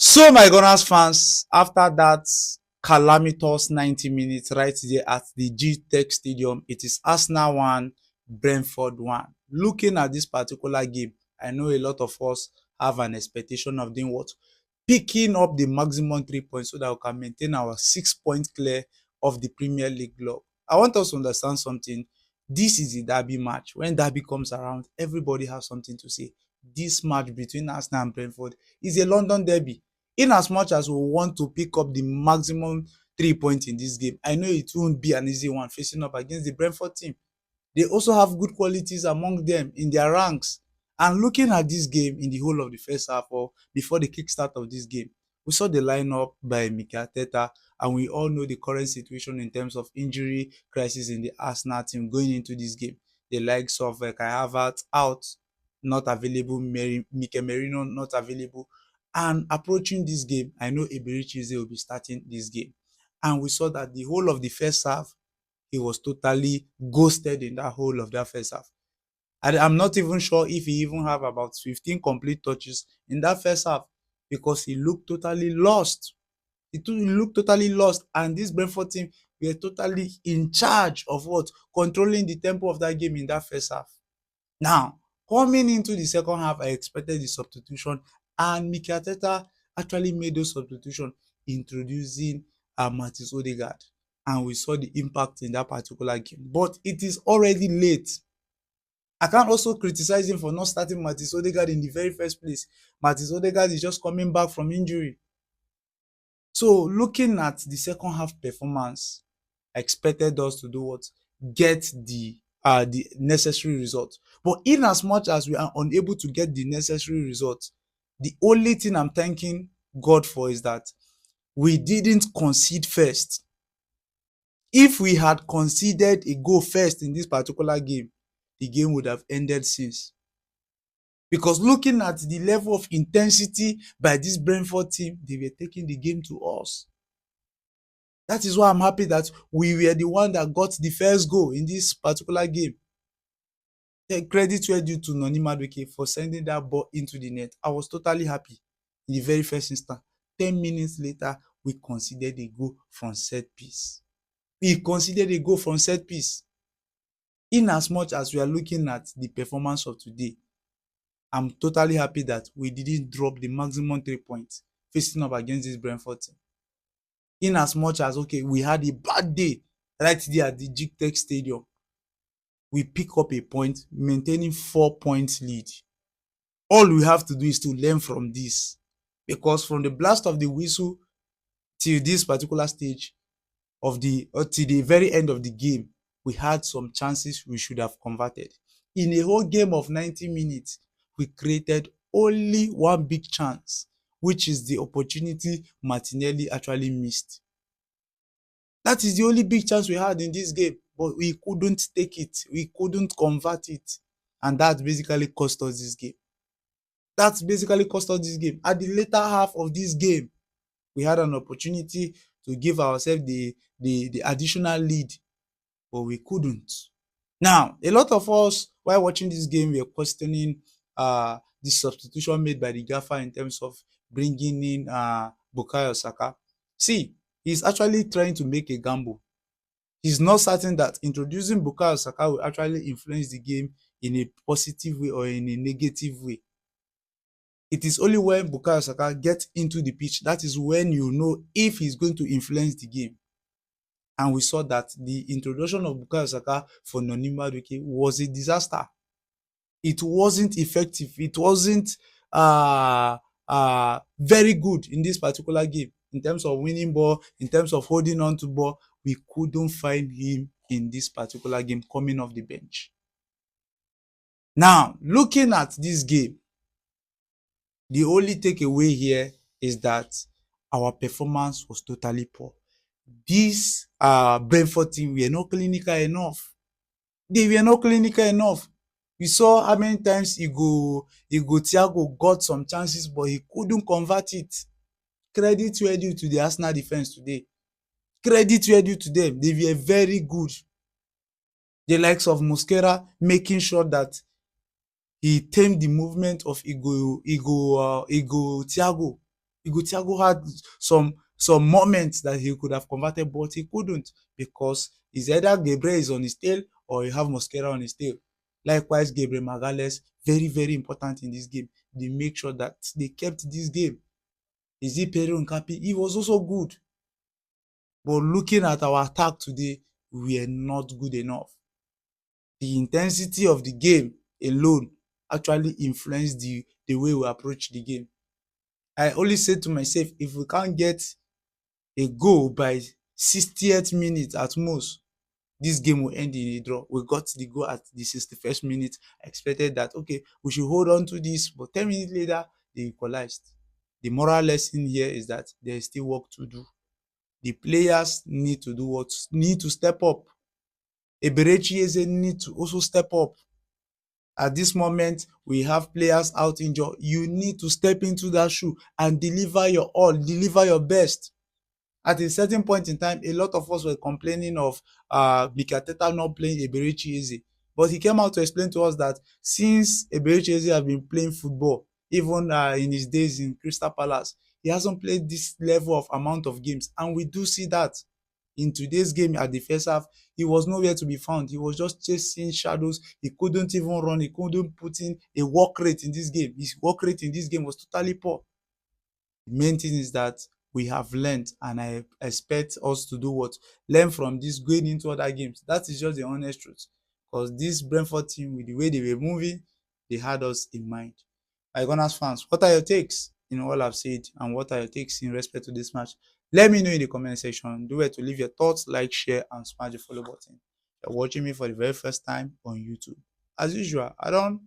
So, my Gunners fans, after that calamitous 90 minutes right there at the G-Tech Stadium, it is Arsenal 1, Brentford 1. Looking at this particular game, I know a lot of us have an expectation of doing what? Picking up the maximum 3 points so that we can maintain our 6 point clear of the Premier League block. I want us to understand something. This is a derby match. When derby comes around, everybody has something to say. This match between Arsenal and Brentford is a London derby. In as much as we want to pick up the maximum 3 points in this game, I know it won't be an easy one facing up against the Brentford team. They also have good qualities among them in their ranks. And looking at this game in the whole of the first half or before the kickstart of this game, we saw the lineup by Mikel Arteta, and we all know the current situation in terms of injury crisis in the Arsenal team going into this game. The likes of Kai Havertz out, not available, Mikel Merino not available. And approaching this game, I know Eberichize will be starting this game. And we saw that the whole of the first half, he was totally ghosted in that whole of that first half. I'm not even sure if he even have about 15 complete touches in that first half because he looked totally lost. He looked totally lost, and this Brentford team were totally in charge of what? Controlling the tempo of that game in that first half. Now, coming into the second half, I expected the substitution, and Mikel Arteta actually made those substitutions, introducing Martins Odegaard, and we saw the impact in that particular game. But it is already late. I can't also criticize him for not starting Martins Odegaard in the very first place. Martins Odegaard is just coming back from injury. So, looking at the second half performance, I expected us to do what? Get the necessary results. But in as much as we are unable to get the necessary results, the only thing I'm thanking God for is that we didn't concede first. If we had conceded a goal first in this particular game, the game would have ended since. Because looking at the level of intensity by this Brentford team, they were taking the game to us. That is why I'm happy that we were the one that got the first goal in this particular game. The credit were due to Noni Madueke for sending that ball into the net. I was totally happy in the very first instance. 10 minutes later, we conceded a goal from set piece. We conceded a goal from set piece. In as much as we are looking at the performance of today, I'm totally happy that we didn't drop the maximum 3 points facing up against this Brentford team. In as much as, okay, we had a bad day right there at the G-Tech Stadium, we pick up a point, maintaining 4 points lead. All we have to do is to learn from this. Because from the blast of the whistle till this particular stage of till the very end of the game, we had some chances we should have converted. In a whole game of 90 minutes, we created only one big chance, which is the opportunity Martinelli actually missed. That is the only big chance we had in this game, but we couldn't take it. We couldn't convert it. And that basically cost us this game. That's basically cost us this game. At the later half of this game, we had an opportunity to give ourselves the additional lead, but we couldn't. Now, a lot of us, while watching this game, we are questioning the substitution made by the gaffer in terms of bringing in Bukayo Saka. See, he's actually trying to make a gamble. He's not certain that introducing Bukayo Saka will actually influence the game in a positive way or in a negative way. It is only when Bukayo Saka gets into the pitch that is when you know if he's going to influence the game. And we saw that the introduction of Bukayo Saka for Noni Madueke was a disaster. It wasn't effective. It wasn't very good in this particular game. In terms of winning ball, in terms of holding on to ball, we couldn't find him in this particular game coming off the bench. Now, looking at this game, the only takeaway here is that our performance was totally poor. This Brentford team were not clinical enough. They were not clinical enough. We saw how many times Igo Thiago got some chances, but he couldn't convert it. Credit were due to the Arsenal defense today. Credit were due to them. They were very good. The likes of Mosquera making sure that he tamed the movement of Igo Thiago. Thiago had some moments that he could have converted, but he couldn't because it's either Gabriel is on his tail or you have Mosquera on his tail. Likewise, Gabriel Magalhaes, very, very important in this game. They make sure that they kept this game. Is it Pedro Nkapi? He was also good. But looking at our attack today, we are not good enough. The intensity of the game alone actually influenced the way we approach the game. I only say to myself, if we can't get a goal by 60th minute at most, this game will end in a draw. We got the goal at the 61st minute. I expected that, okay, we should hold on to this, but 10 minutes later, they equalized. The moral lesson here is that there is still work to do. The players need to do what need to step up. Eberechi Eze need to also step up. At this moment, we have players out injured. You need to step into that shoe and deliver your all, deliver your best. At a certain point in time, a lot of us were complaining of Mikel Arteta not playing Eberechi Eze. But he came out to explain to us that since Eberechi Eze has been playing football, even in his days in Crystal Palace, he hasn't played this level of amount of games. And we do see that. In today's game at the first half, he was nowhere to be found. He was just chasing shadows. He couldn't even run. He couldn't put in a work rate in this game. His work rate in this game was totally poor. The main thing is that we have learned, and I expect us to do what? Learn from this going into other games. That is just the honest truth. Because this Brentford team, with the way they were moving, they had us in mind. My Gunners fans, what are your takes in all I've said, and what are your takes in respect to this match? Let me know in the comment section. Do it to leave your thoughts, like, share, and smash the follow button. You're watching me for the very first time on YouTube. As usual, I don't